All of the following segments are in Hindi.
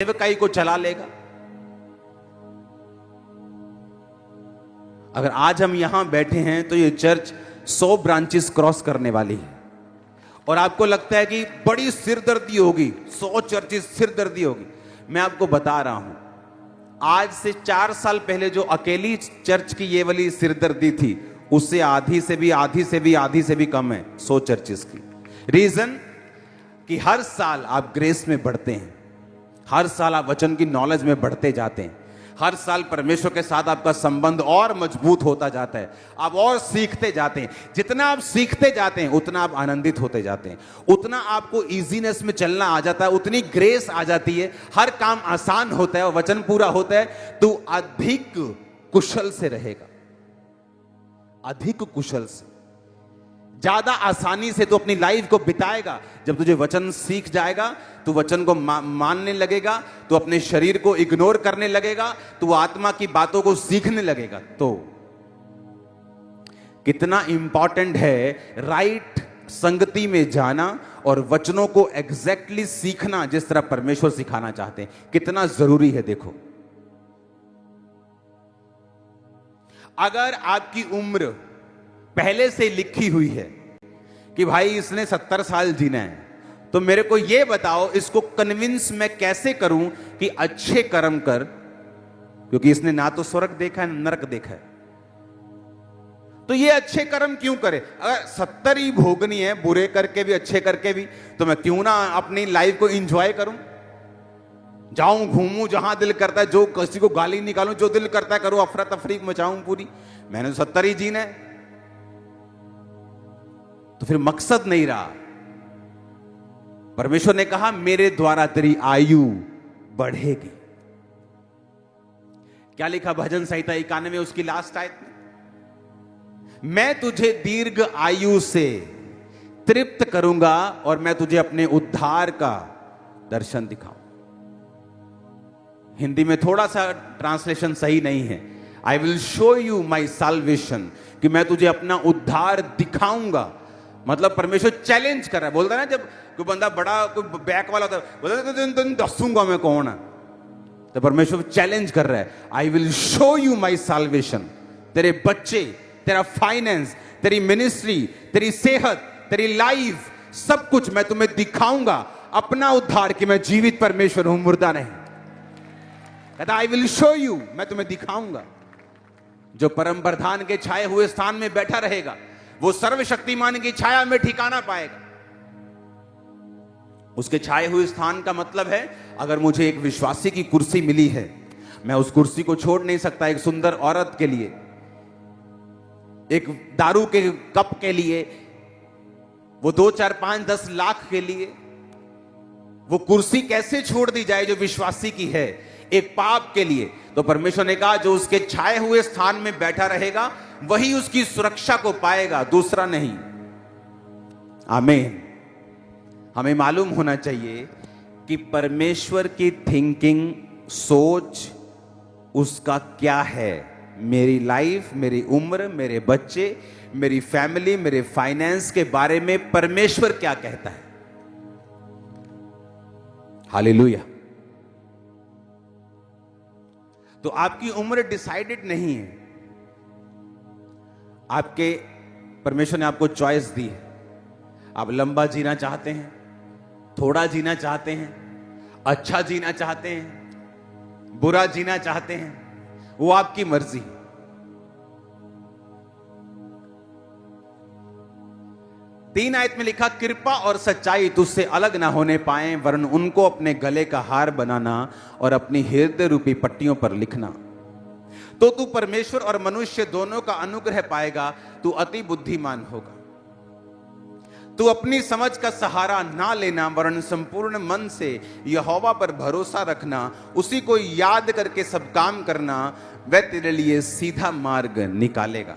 सेवकाई को चला लेगा। अगर आज हम यहां बैठे हैं तो ये चर्च 100 ब्रांचेस क्रॉस करने वाली है, और आपको लगता है कि बड़ी सिरदर्दी होगी, 100 चर्चेस सिरदर्दी होगी। मैं आपको बता रहा हूं, आज से 4 साल पहले जो अकेली चर्च की ये वाली सिरदर्दी थी, उससे आधी से भी कम है 100 चर्चेस की। रीजन कि हर साल आप ग्रेस में बढ़ते हैं, हर साल आप वचन की नॉलेज में बढ़ते जाते हैं, हर साल परमेश्वर के साथ आपका संबंध और मजबूत होता जाता है, आप और सीखते जाते हैं। जितना आप सीखते जाते हैं उतना आप आनंदित होते जाते हैं, उतना आपको इजीनेस में चलना आ जाता है, उतनी ग्रेस आ जाती है, हर काम आसान होता है और वचन पूरा होता है। तो अधिक कुशल से रहेगा, अधिक कुशल से, ज्यादा आसानी से तो अपनी लाइफ को बिताएगा। जब तुझे वचन सीख जाएगा तो वचन को मानने लगेगा, तो अपने शरीर को इग्नोर करने लगेगा, तो आत्मा की बातों को सीखने लगेगा। तो कितना इंपॉर्टेंट है राइट संगति में जाना और वचनों को एग्जैक्टली सीखना जिस तरह परमेश्वर सिखाना चाहते हैं, कितना जरूरी है। देखो, अगर आपकी उम्र पहले से लिखी हुई है कि भाई इसने 70 साल जीना है, तो मेरे को यह बताओ इसको कन्विंस मैं कैसे करूं कि अच्छे कर्म कर, क्योंकि इसने ना तो स्वर्ग देखा है ना नरक देखा है, तो ये अच्छे कर्म क्यों करे? अगर 70 ही भोगनी है, बुरे करके भी अच्छे करके भी, तो मैं क्यों ना अपनी लाइफ को एंजॉय करूं, जाऊं घूमूं जहां दिल करता है, जो किसी को गाली निकालूं, जो दिल करता है करूं, अफरा तफरी मचाऊं पूरी। मैंने तो 70 ही जीना है, तो फिर मकसद नहीं रहा। परमेश्वर ने कहा मेरे द्वारा तेरी आयु बढ़ेगी। क्या लिखा भजन संहिता 91 उसकी लास्ट आयत में? मैं तुझे दीर्घ आयु से तृप्त करूंगा और मैं तुझे अपने उद्धार का दर्शन दिखाऊं। हिंदी में थोड़ा सा ट्रांसलेशन सही नहीं है। I will show you my salvation, कि मैं तुझे अपना उद्धार दिखाऊंगा। मतलब परमेश्वर चैलेंज कर रहा है। बोलता है ना, जब कोई बंदा बड़ा कोई बैक वाला होता है, बोलता है तो दसूंगा मैं कौन है, तो परमेश्वर चैलेंज कर रहा है, I will show you my salvation. तेरे बच्चे, तेरा फाइनेंस, तेरी मिनिस्ट्री, तेरी सेहत, तेरी लाइफ, सब कुछ मैं तुम्हें दिखाऊंगा, अपना उद्धार, कि मैं जीवित परमेश्वर हूं, मुर्दा नहीं। कहता आई विल शो यू, मैं तुम्हें दिखाऊंगा। जो परम प्रधान के छाए हुए स्थान में बैठा रहेगा वो सर्वशक्तिमान की छाया में ठिकाना पाएगा। उसके छाए हुए स्थान का मतलब है, अगर मुझे एक विश्वासी की कुर्सी मिली है, मैं उस कुर्सी को छोड़ नहीं सकता एक सुंदर औरत के लिए, एक दारू के कप के लिए, वो 2, 4, 5, 10 लाख के लिए। वो कुर्सी कैसे छोड़ दी जाए जो विश्वासी की है, एक पाप के लिए? तो परमेश्वर ने कहा जो उसके छाए हुए स्थान में बैठा रहेगा वही उसकी सुरक्षा को पाएगा, दूसरा नहीं। आमीन। हमें मालूम होना चाहिए कि परमेश्वर की थिंकिंग, सोच उसका क्या है। मेरी लाइफ, मेरी उम्र, मेरे बच्चे, मेरी फैमिली, मेरे फाइनेंस के बारे में परमेश्वर क्या कहता है। हालेलुया। तो आपकी उम्र डिसाइडेड नहीं है, आपके परमेश्वर ने आपको चॉइस दी है। आप लंबा जीना चाहते हैं, थोड़ा जीना चाहते हैं, अच्छा जीना चाहते हैं, बुरा जीना चाहते हैं, वो आपकी मर्जी। 3 आयत में लिखा, कृपा और सच्चाई तुझसे अलग ना होने पाए, वरन उनको अपने गले का हार बनाना और अपनी हृदय रूपी पट्टियों पर लिखना। तो तू परमेश्वर और मनुष्य दोनों का अनुग्रह पाएगा, तू अति बुद्धिमान होगा। तू अपनी समझ का सहारा ना लेना, वरन संपूर्ण मन से यहोवा पर भरोसा रखना, उसी को याद करके सब काम करना, वह तेरे लिए सीधा मार्ग निकालेगा।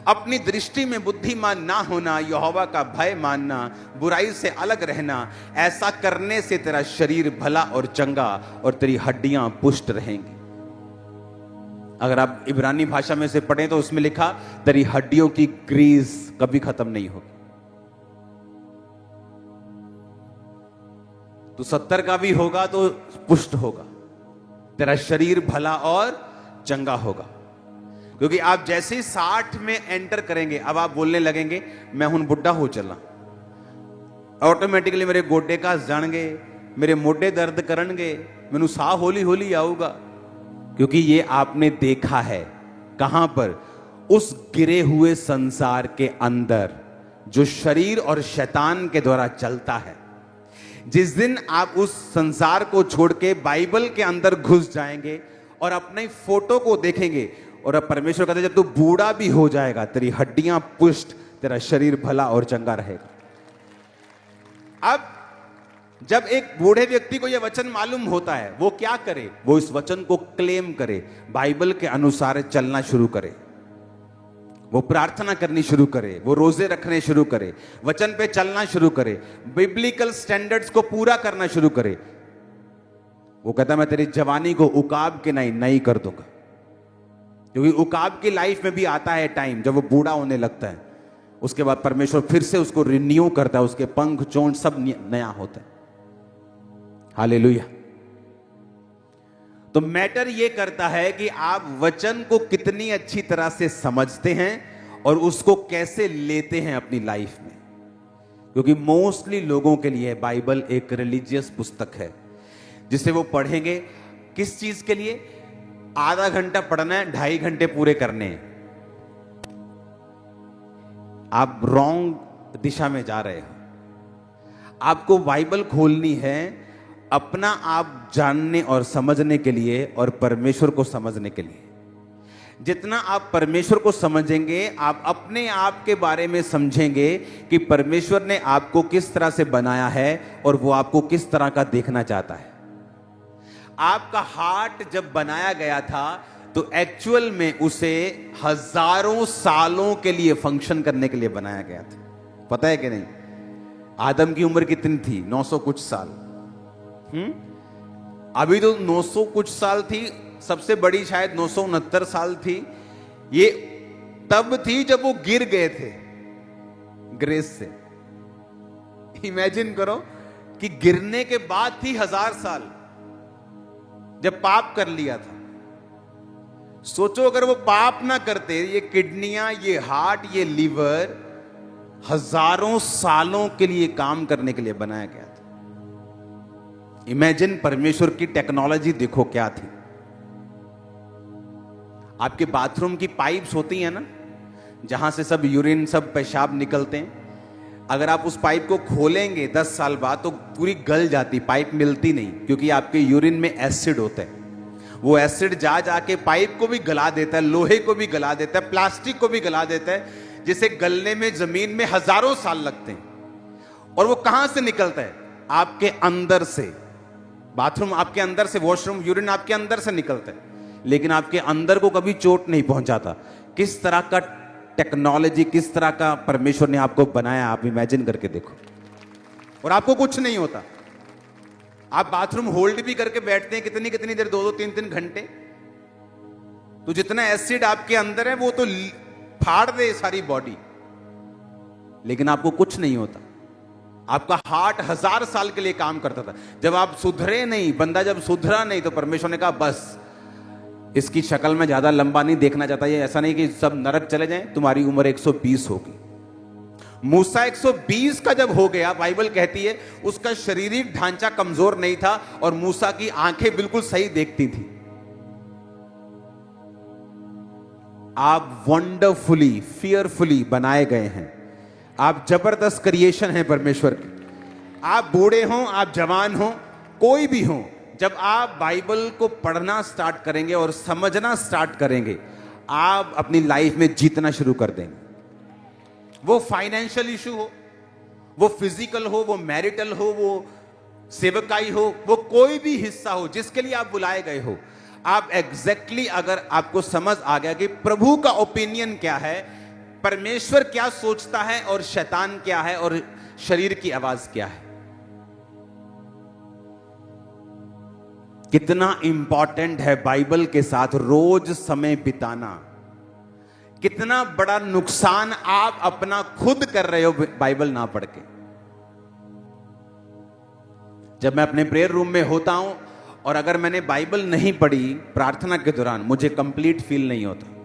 अपनी दृष्टि में बुद्धिमान ना होना, यहोवा का भय मानना, बुराई से अलग रहना, ऐसा करने से तेरा शरीर भला और चंगा और तेरी हड्डियां पुष्ट रहेंगी। अगर आप इब्रानी भाषा में से पढ़ें तो उसमें लिखा, तेरी हड्डियों की ग्रीस कभी खत्म नहीं होगी। तो 70 का भी होगा तो पुष्ट होगा, तेरा शरीर भला और चंगा होगा। क्योंकि आप जैसे ही 60 में एंटर करेंगे, अब आप बोलने लगेंगे मैं हूं बुढ़ा हो चला, ऑटोमेटिकली मेरे गोडे का जाणगे, मेरे मोढे दर्द करनगे, मैनू साह होली होली आऊगा। क्योंकि ये आपने देखा है कहां पर, उस गिरे हुए संसार के अंदर जो शरीर और शैतान के द्वारा चलता है। जिस दिन आप उस संसार को छोड़ के बाइबल के अंदर घुस जाएंगे और अपने फोटो को देखेंगे, और अब परमेश्वर कहते हैं जब तू बूढ़ा भी हो जाएगा तेरी हड्डियां पुष्ट, तेरा शरीर भला और चंगा रहेगा। अब जब एक बूढ़े व्यक्ति को यह वचन मालूम होता है, वो क्या करे? वो इस वचन को क्लेम करे, बाइबल के अनुसार चलना शुरू करे, वो प्रार्थना करनी शुरू करे, वो रोजे रखने शुरू करे, वचन पे चलना शुरू करे, बिब्लिकल स्टैंडर्ड्स को पूरा करना शुरू करे। वो कहता मैं तेरी जवानी को उकाब के नई कर दूंगा। क्योंकि उकाब की लाइफ में भी आता है टाइम जब वो बूढ़ा होने लगता है, उसके बाद परमेश्वर फिर से उसको रिन्यू करता है, उसके पंख चोंच सब नया होता है। हालेलुया। तो मैटर ये करता है कि आप वचन को कितनी अच्छी तरह से समझते हैं और उसको कैसे लेते हैं अपनी लाइफ में। क्योंकि मोस्टली लोगों के लिए बाइबल एक रिलीजियस पुस्तक है जिसे वो पढ़ेंगे किस चीज के लिए? आधा घंटा पढ़ना है, 2.5 घंटे पूरे करने हैं। आप रॉन्ग दिशा में जा रहे हो। आपको बाइबल खोलनी है अपना आप जानने और समझने के लिए और परमेश्वर को समझने के लिए। जितना आप परमेश्वर को समझेंगे, आप अपने आप के बारे में समझेंगे कि परमेश्वर ने आपको किस तरह से बनाया है और वो आपको किस तरह का देखना चाहता है। आपका हार्ट जब बनाया गया था तो एक्चुअल में उसे हजारों सालों के लिए फंक्शन करने के लिए बनाया गया था। पता है कि नहीं? आदम की उम्र कितनी थी? 900 कुछ साल। अभी तो 900 कुछ साल थी, सबसे बड़ी शायद 969 साल थी। ये तब थी जब वो गिर गए थे ग्रेस से। इमेजिन करो कि गिरने के बाद थी 1000 साल जब पाप कर लिया था। सोचो अगर वो पाप ना करते, ये किडनियां, ये हार्ट, ये लीवर हजारों सालों के लिए काम करने के लिए बनाया गया था। इमेजिन परमेश्वर की टेक्नोलॉजी देखो क्या थी। आपके बाथरूम की पाइप्स होती हैं ना, जहां से सब यूरिन, सब पेशाब निकलते हैं। अगर आप उस पाइप को खोलेंगे 10 साल बाद तो पूरी गल जाती, पाइप मिलती नहीं, क्योंकि आपके यूरिन में एसिड होता है। वो एसिड जा जाके पाइप को भी गला देता है, लोहे को भी गला देता है, प्लास्टिक को भी गला देता है, जिसे गलने में जमीन में हजारों साल लगते हैं। और वो कहां से निकलता है? आपके अंदर से। बाथरूम आपके अंदर से, वॉशरूम, यूरिन आपके अंदर से निकलता है, लेकिन आपके अंदर को कभी चोट नहीं पहुंचाता। किस तरह का टेक्नोलॉजी, किस तरह का परमेश्वर ने आपको बनाया, आप इमेजिन करके देखो। और आपको कुछ नहीं होता। आप बाथरूम होल्ड भी करके बैठते हैं कितनी कितनी देर, 2-2, 3-3 घंटे। तो जितना एसिड आपके अंदर है वो तो फाड़ दे सारी बॉडी, लेकिन आपको कुछ नहीं होता। आपका हार्ट 1000 साल के लिए काम करता था। जब आप सुधरे नहीं, बंदा जब सुधरा नहीं, तो परमेश्वर ने कहा बस इसकी शक्ल में ज्यादा लंबा नहीं देखना चाहता। ये ऐसा नहीं कि सब नरक चले जाएं, तुम्हारी उम्र 120 होगी। मूसा 120 का जब हो गया, बाइबल कहती है उसका शारीरिक ढांचा कमजोर नहीं था और मूसा की आंखें बिल्कुल सही देखती थी। आप वंडरफुली, फियरफुली बनाए गए हैं। आप जबरदस्त क्रिएशन हैं परमेश्वर की। आप बूढ़े हों, आप जवान हों, कोई भी हो, जब आप बाइबल को पढ़ना स्टार्ट करेंगे और समझना स्टार्ट करेंगे, आप अपनी लाइफ में जीतना शुरू कर देंगे। वो फाइनेंशियल इशू हो, वो फिजिकल हो, वो मैरिटल हो, वो सेवकाई हो, वो कोई भी हिस्सा हो जिसके लिए आप बुलाए गए हो, आप एग्जैक्टली अगर आपको समझ आ गया कि प्रभु का ओपिनियन क्या है, परमेश्वर क्या सोचता है और शैतान क्या है और शरीर की आवाज क्या है, कितना इंपॉर्टेंट है बाइबल के साथ रोज समय बिताना। कितना बड़ा नुकसान आप अपना खुद कर रहे हो बाइबल ना पढ़ के। जब मैं अपने प्रेयर रूम में होता हूं और अगर मैंने बाइबल नहीं पढ़ी प्रार्थना के दौरान, मुझे कंप्लीट फील नहीं होता।